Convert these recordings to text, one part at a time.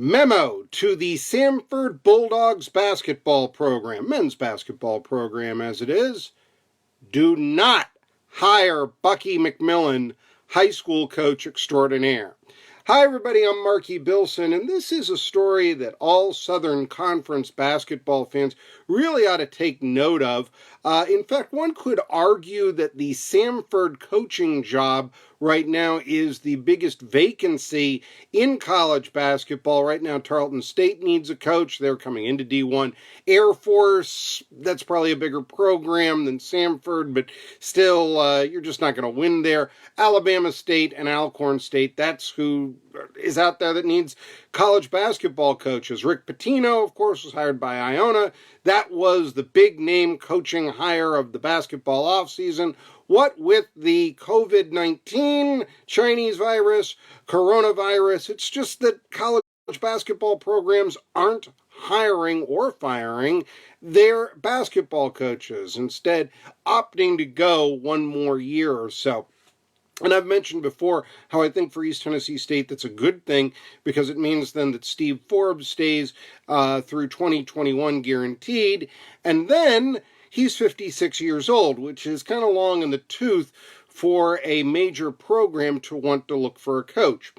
Memo to the Samford Bulldogs basketball program, men's basketball program as it is. Do not hire Bucky McMillan, high school coach extraordinaire. Hi everybody, I'm Marky Bilson, and this is a story that all Southern Conference basketball fans really ought to take note of. In fact, one could argue that the Samford coaching job right now is the biggest vacancy in college basketball. Right now, Tarleton State needs a coach. They're coming into D1. Air Force, that's probably a bigger program than Samford, but still, you're just not going to win there. Alabama State and Alcorn State, that's who is out there that needs college basketball coaches. Rick Pitino, of course, was hired by Iona. That was the big name coaching hire of the basketball offseason. What with the COVID-19, Chinese virus, coronavirus, it's just that college basketball programs aren't hiring or firing their basketball coaches, instead opting to go one more year or so. And I've mentioned before how I think for East Tennessee State that's a good thing, because it means then that Steve Forbes stays through 2021 guaranteed, and then he's 56 years old, which is kind of long in the tooth for a major program to want to look for a coach.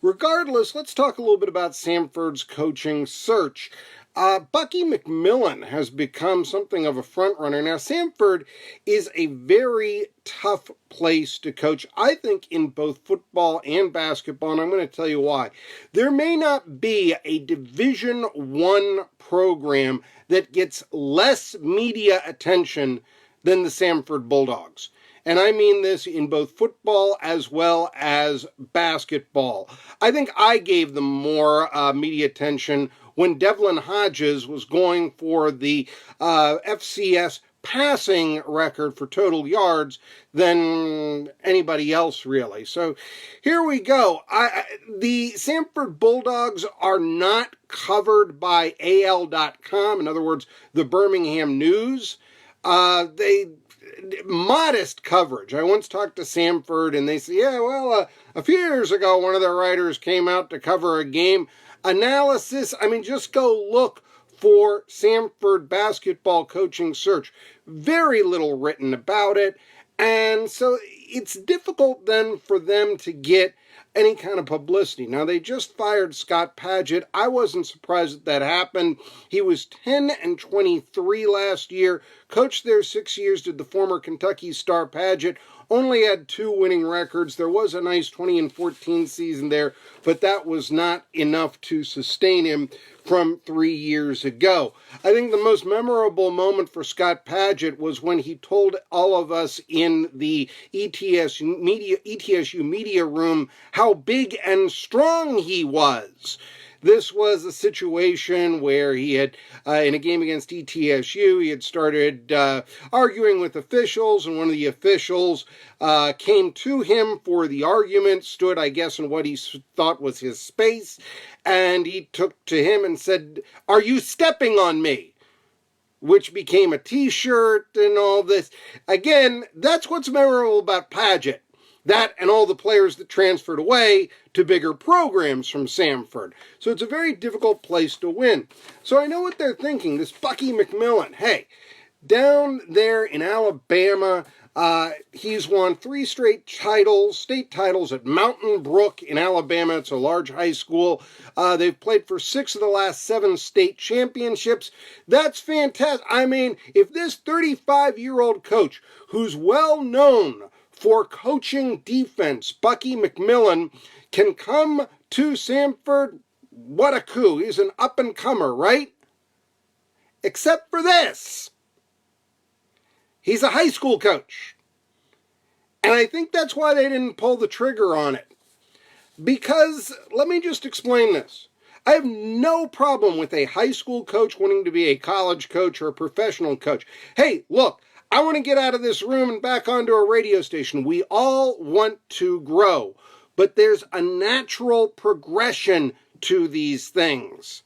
Regardless, let's talk a little bit about Samford's coaching search. Bucky McMillan has become something of a front runner. Now, Samford is a very tough place to coach, I think, in both football and basketball, and I'm going to tell you why. There may not be a Division I program that gets less media attention than the Samford Bulldogs. And I mean this in both football as well as basketball. I think I gave them more media attention when Devlin Hodges was going for the FCS passing record for total yards than anybody else, really. So here we go. The Samford Bulldogs are not covered by AL.com, in other words, the Birmingham News. Modest coverage. I once talked to Samford and they said, a few years ago, one of their writers came out to cover a game. Analysis, just go look for Samford basketball coaching search. Very little written about it. And so it's difficult then for them to get any kind of publicity. Now, they just fired Scott Padgett. I wasn't surprised that happened. He was 10-23 last year, coached there 6 years, did the former Kentucky star Padgett, only had 2 winning records. There was a nice 20-14 season there, but that was not enough to sustain him from 3 years ago. I think the most memorable moment for Scott Padgett was when he told all of us in the ETSU media room how big and strong he was. This was a situation where he had, in a game against ETSU, he had started arguing with officials, and one of the officials came to him for the argument, stood, I guess, in what he thought was his space, and he took to him and said, "Are you stepping on me?" Which became a t-shirt and all this. Again, that's what's memorable about Padgett. That and all the players that transferred away to bigger programs from Samford. So it's a very difficult place to win. So I know what they're thinking. This Bucky McMillan, hey, down there in Alabama, he's won 3 straight titles, state titles at Mountain Brook in Alabama. It's a large high school. They've played for 6 of the last 7 state championships. That's fantastic. If this 35-year-old coach, who's well known for coaching defense, Bucky McMillan, can come to Samford, what a coup. He's an up-and-comer, right? Except for this. He's a high school coach. And I think that's why they didn't pull the trigger on it. Because, let me just explain this. I have no problem with a high school coach wanting to be a college coach or a professional coach. Hey, look, I want to get out of this room and back onto a radio station. We all want to grow. But there's a natural progression to these things.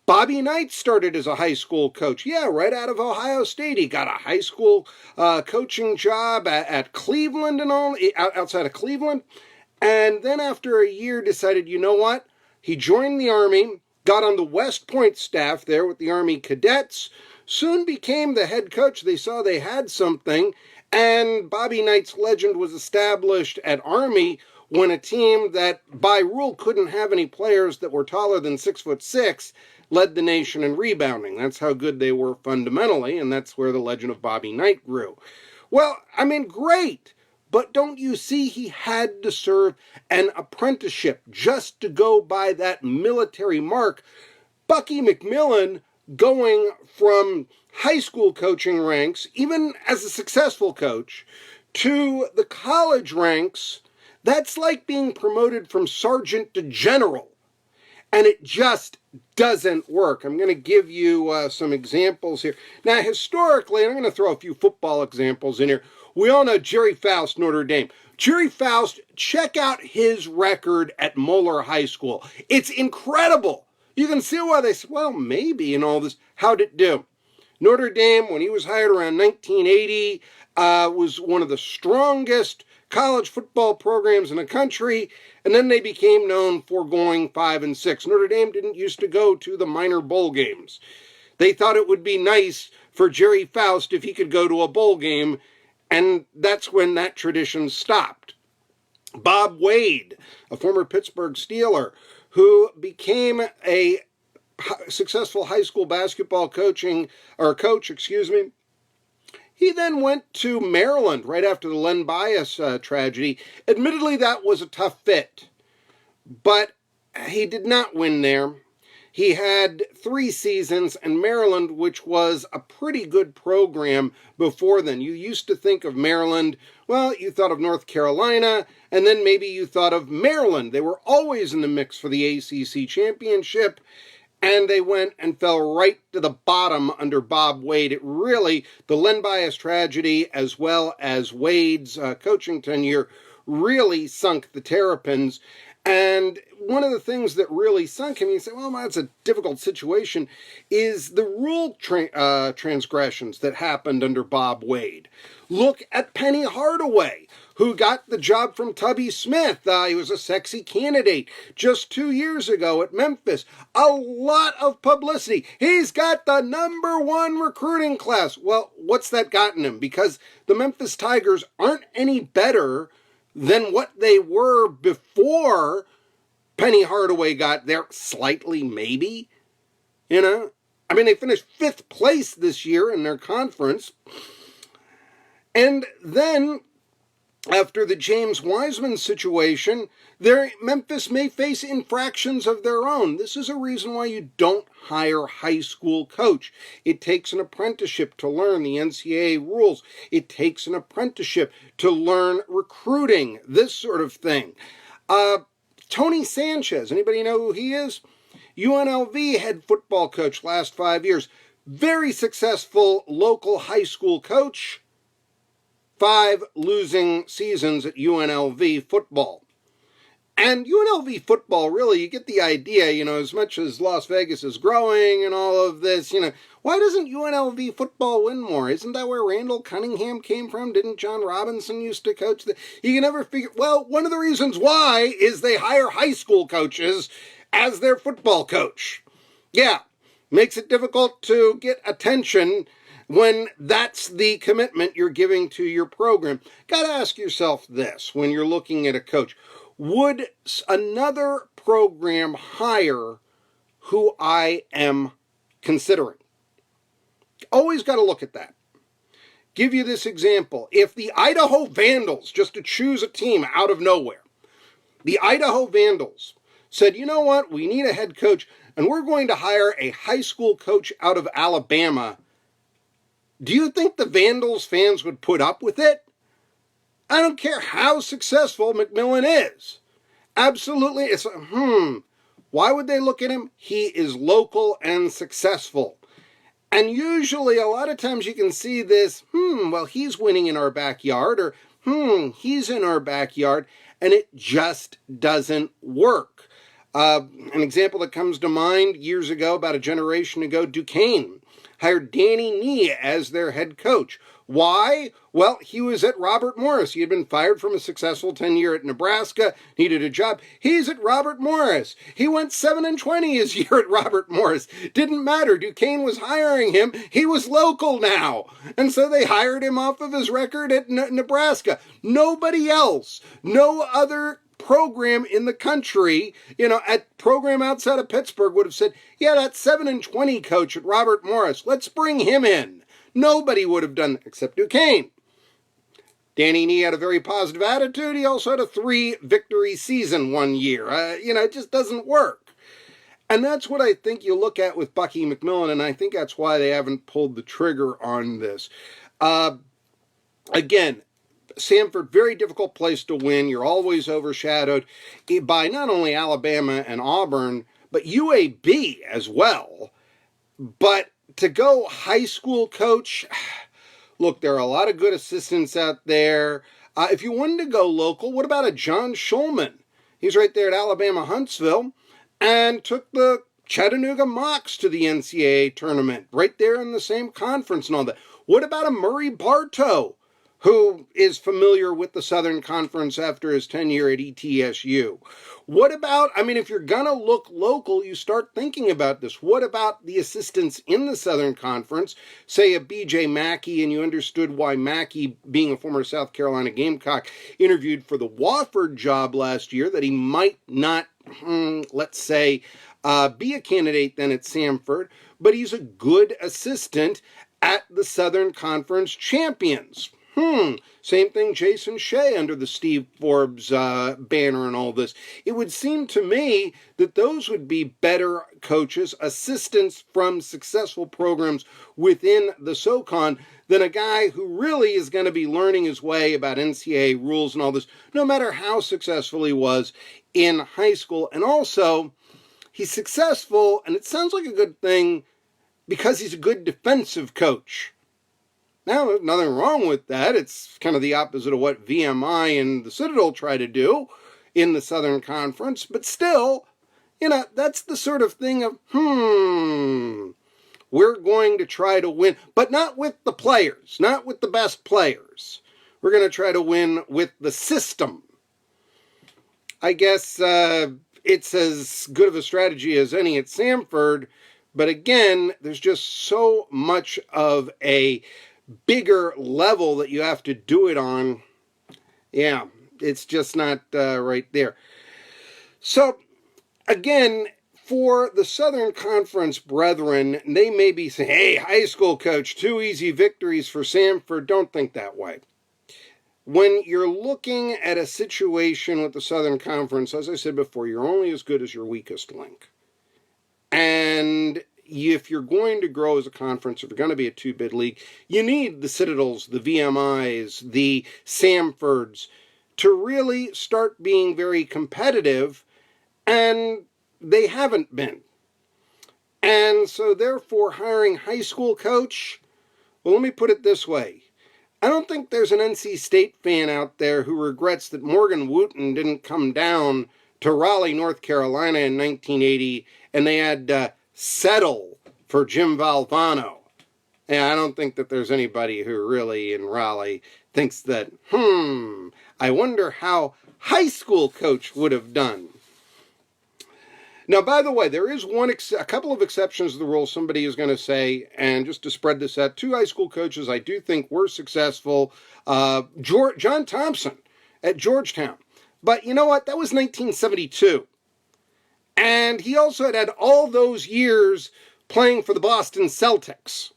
Bobby Knight started as a high school coach. Yeah, right out of Ohio State. He got a high school coaching job at Cleveland and all, outside of Cleveland. And then after a year decided, you know what? He joined the Army. got on the West Point staff there with the Army cadets, soon became the head coach. They saw they had something, and Bobby Knight's legend was established at Army when a team that by rule couldn't have any players that were taller than 6'6" led the nation in rebounding. That's how good they were fundamentally, and that's where the legend of Bobby Knight grew. Well, I mean, great, but don't you see he had to serve an apprenticeship just to go by that military mark? Bucky McMillan, going from high school coaching ranks, even as a successful coach, to the college ranks, that's like being promoted from sergeant to general. And it just doesn't work. I'm going to give you some examples here. Now, historically, and I'm going to throw a few football examples in here. We all know Jerry Faust, Notre Dame. Jerry Faust, check out his record at Moeller High School. It's incredible. You can see why they said, well, maybe in all this. How'd it do? Notre Dame, when he was hired around 1980, was one of the strongest college football programs in the country, and then they became known for going 5-6. Notre Dame didn't used to go to the minor bowl games. They thought it would be nice for Jerry Faust if he could go to a bowl game, and that's when that tradition stopped. Bob Wade, a former Pittsburgh Steeler, who became a successful high school basketball coach, he then went to Maryland right after the Len Bias tragedy. Admittedly, that was a tough fit, but he did not win there. He had 3 seasons in Maryland, which was a pretty good program before then. You used to think of Maryland, well, you thought of North Carolina, and then maybe you thought of Maryland. They were always in the mix for the ACC championship, and they went and fell right to the bottom under Bob Wade. It really, the Len Bias tragedy, as well as Wade's coaching tenure, really sunk the Terrapins. And one of the things that really sunk him, you say, well, that's a difficult situation, is the rule transgressions that happened under Bob Wade. Look at Penny Hardaway, who got the job from Tubby Smith. He was a sexy candidate just 2 years ago at Memphis. A lot of publicity. He's got the #1 recruiting class. Well, what's that gotten him? Because the Memphis Tigers aren't any better than what they were before Penny Hardaway got there. Slightly, maybe. You know? I mean, they finished 5th place this year in their conference. And then, after the James Wiseman situation, Memphis may face infractions of their own. This is a reason why you don't hire a high school coach. It takes an apprenticeship to learn the NCAA rules. It takes an apprenticeship to learn recruiting, this sort of thing. Tony Sanchez, anybody know who he is? UNLV head football coach last 5 years. Very successful local high school coach. 5 losing seasons at UNLV football. And UNLV football, really, you get the idea, as much as Las Vegas is growing and all of this, why doesn't UNLV football win more? Isn't that where Randall Cunningham came from? Didn't John Robinson used to coach? You can never figure, well, one of the reasons why is they hire high school coaches as their football coach. Yeah, makes it difficult to get attention when that's the commitment you're giving to your program. Got to ask yourself this when you're looking at a coach. Would another program hire who I am considering? Always got to look at that. Give you this example. If the Idaho Vandals, just to choose a team out of nowhere, the Idaho Vandals said, you know what, we need a head coach, and we're going to hire a high school coach out of Alabama, do you think the Vandals fans would put up with it? I don't care how successful McMillan is. Absolutely, it's why would they look at him? He is local and successful. And usually, a lot of times you can see this, well, he's winning in our backyard, or he's in our backyard, and it just doesn't work. An example that comes to mind years ago, about a generation ago, Duquesne hired Danny Nee as their head coach. Why? Well, he was at Robert Morris. He had been fired from a successful tenure at Nebraska, needed a job. He's at Robert Morris. He went 7-20 his year at Robert Morris. Didn't matter. Duquesne was hiring him. He was local now. And so they hired him off of his record at Nebraska. Nobody else, no other program in the country, at program outside of Pittsburgh would have said, yeah, that 7-20 coach at Robert Morris, let's bring him in. Nobody would have done that except Duquesne. Danny Nee had a very positive attitude. He also had a 3-victory season one year. It just doesn't work. And that's what I think you look at with Bucky McMillan, and I think that's why they haven't pulled the trigger on this. Again, Samford, very difficult place to win. You're always overshadowed by not only Alabama and Auburn, but UAB as well. But to go high school coach, look, there are a lot of good assistants out there. If you wanted to go local, what about a John Schulman? He's right there at Alabama Huntsville and took the Chattanooga Mocs to the NCAA tournament, right there in the same conference and all that. What about a Murray Bartow, who is familiar with the Southern Conference after his tenure at ETSU? What about, if you're going to look local, you start thinking about this. What about the assistants in the Southern Conference, say a B.J. Mackey, and you understood why Mackey, being a former South Carolina Gamecock, interviewed for the Wofford job last year, that he might not, let's say, be a candidate then at Samford, but he's a good assistant at the Southern Conference champions. Same thing, Jason Shea under the Steve Forbes banner and all this. It would seem to me that those would be better coaches, assistants from successful programs within the SoCon than a guy who really is going to be learning his way about NCAA rules and all this, no matter how successful he was in high school. And also, he's successful, and it sounds like a good thing, because he's a good defensive coach. Now, there's nothing wrong with that. It's kind of the opposite of what VMI and the Citadel try to do in the Southern Conference. But still, that's the sort of thing of, we're going to try to win, but not with the players, not with the best players. We're going to try to win with the system. I guess it's as good of a strategy as any at Samford. But again, there's just so much of a bigger level that you have to do it on. Yeah, it's just not right there. So, again, for the Southern Conference brethren, they may be saying, hey, high school coach, 2 easy victories for Samford. Don't think that way. When you're looking at a situation with the Southern Conference, as I said before, you're only as good as your weakest link. And if you're going to grow as a conference, if you're going to be a 2-bid league, you need the Citadels, the VMIs, the Samfords to really start being very competitive, and they haven't been. And so therefore, hiring high school coach, well, let me put it this way. I don't think there's an NC State fan out there who regrets that Morgan Wooten didn't come down to Raleigh, North Carolina in 1980, and they had settle for Jim Valvano. And I don't think that there's anybody who really in Raleigh thinks that, I wonder how high school coach would have done. Now, by the way, there is a couple of exceptions to the rule, somebody is going to say, and just to spread this out, 2 high school coaches I do think were successful. John Thompson at Georgetown. But you know what? That was 1972. And he also had all those years playing for the Boston Celtics.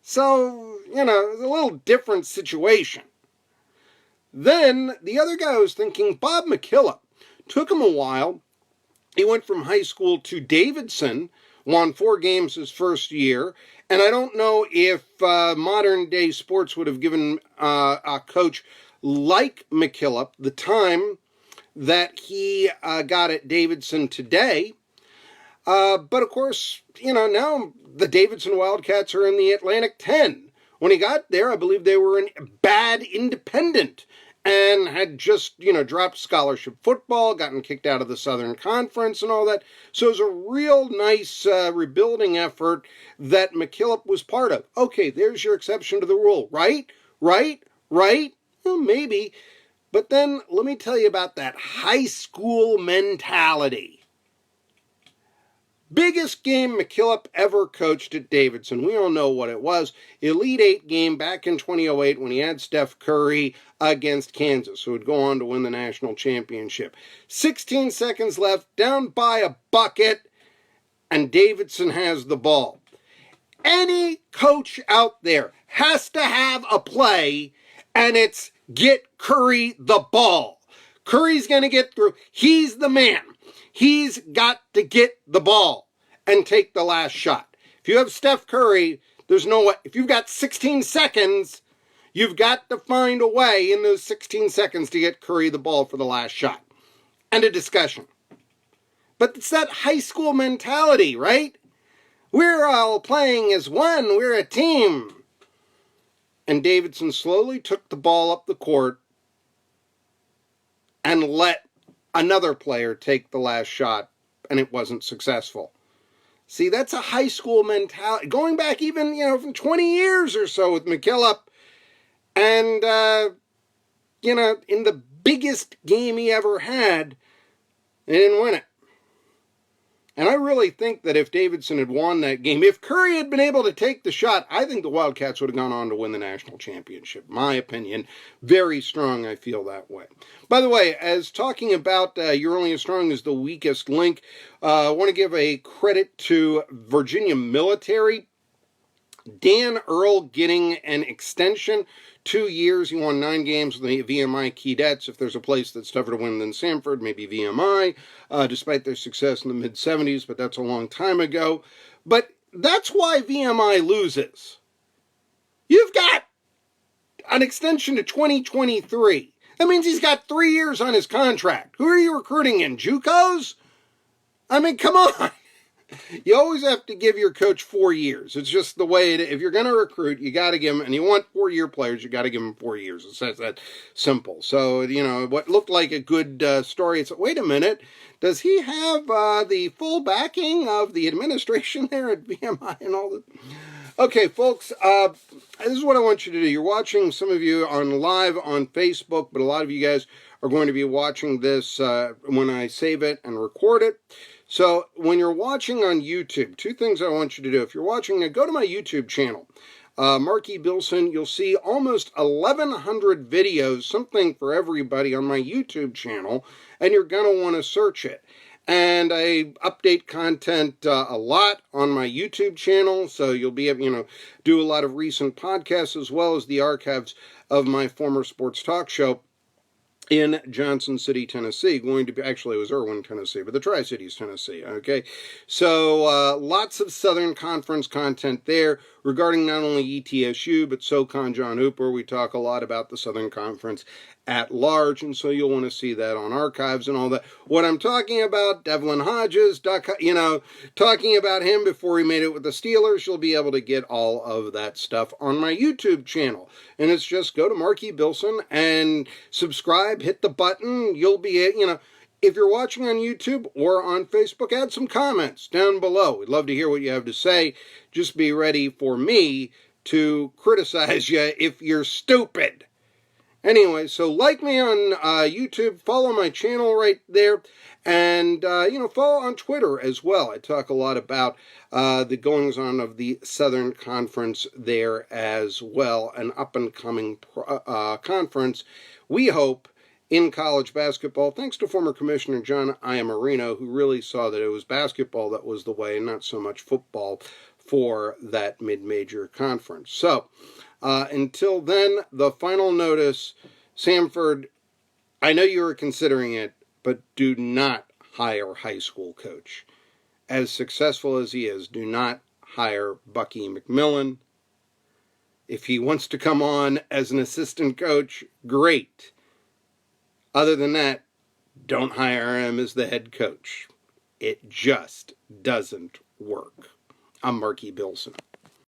So, it was a little different situation. Then, the other guy I was thinking, Bob McKillop. Took him a while. He went from high school to Davidson, won 4 games his first year. And I don't know if modern-day sports would have given a coach like McKillop the time that he got at Davidson today. But of course, now the Davidson Wildcats are in the Atlantic 10. When he got there, I believe they were in bad independent. and had just, dropped scholarship football, gotten kicked out of the Southern Conference and all that. So it was a real nice rebuilding effort that McKillop was part of. Okay, there's your exception to the rule. Right? Well, maybe. But then let me tell you about that high school mentality. Biggest game McKillop ever coached at Davidson. We all know what it was. Elite Eight game back in 2008 when he had Steph Curry against Kansas, who would go on to win the national championship. 16 seconds left, down by a bucket, and Davidson has the ball. Any coach out there has to have a play, and it's get Curry the ball. Curry's going to get through. He's the man. He's got to get the ball and take the last shot. If you have Steph Curry, there's no way. If you've got 16 seconds, you've got to find a way in those 16 seconds to get Curry the ball for the last shot. End of discussion. But it's that high school mentality, right? We're all playing as one. We're a team. And Davidson slowly took the ball up the court and let another player take the last shot, and it wasn't successful. See, that's a high school mentality. Going back even, from 20 years or so with McKillop. And, in the biggest game he ever had, they didn't win it. And I really think that if Davidson had won that game, if Curry had been able to take the shot, I think the Wildcats would have gone on to win the national championship. My opinion, very strong, I feel that way. By the way, as talking about You're Only As Strong as the Weakest link, I want to give a credit to Virginia Military. Dan Earl getting an extension, 2 years. He won 9 games with the VMI Keydets. If there's a place that's tougher to win than Samford, maybe VMI, despite their success in the mid-'70s, but that's a long time ago. But that's why VMI loses. You've got an extension to 2023. That means he's got 3 years on his contract. Who are you recruiting in? JUCOs? I mean, come on. You always have to give your coach 4 years. It's just the way if you're going to recruit, you got to give them, and you want 4-year players, you got to give them 4 years. It's that simple. So, what looked like a good story, it's, wait a minute, does he have the full backing of the administration there at VMI and all that? Okay, folks, this is what I want you to do. You're watching, some of you on live on Facebook, but a lot of you guys are going to be watching this when I save it and record it. So when you're watching on YouTube, 2 things I want you to do. If you're watching, go to my YouTube channel, Marky Bilson. You'll see almost 1,100 videos, something for everybody on my YouTube channel, and you're going to want to search it. And I update content a lot on my YouTube channel, so you'll be able, do a lot of recent podcasts as well as the archives of my former sports talk show in Johnson City, Tennessee. Going to be, actually it was Irwin, Tennessee, but the Tri-Cities, Tennessee, okay? So lots of Southern Conference content there regarding not only ETSU, but SoCon John Hooper. We talk a lot about the Southern Conference at large, and so you'll want to see that on archives and all that. What I'm talking about, Devlin Hodges, talking about him before he made it with the Steelers, you'll be able to get all of that stuff on my YouTube channel. And it's just go to Marky Bilson and subscribe, hit the button. You'll be, if you're watching on YouTube or on Facebook, add some comments down below. We'd love to hear what you have to say. Just be ready for me to criticize you if you're stupid. Anyway, so like me on YouTube, follow my channel right there, and, follow on Twitter as well. I talk a lot about the goings-on of the Southern Conference there as well, an up-and-coming conference, we hope, in college basketball, thanks to former Commissioner John Iamarino, who really saw that it was basketball that was the way and not so much football for that mid-major conference. So, until then, the final notice, Samford, I know you were considering it, but do not hire a high school coach. As successful as he is, do not hire Bucky McMillan. If he wants to come on as an assistant coach, great. Other than that, don't hire him as the head coach. It just doesn't work. I'm Marky Bilson.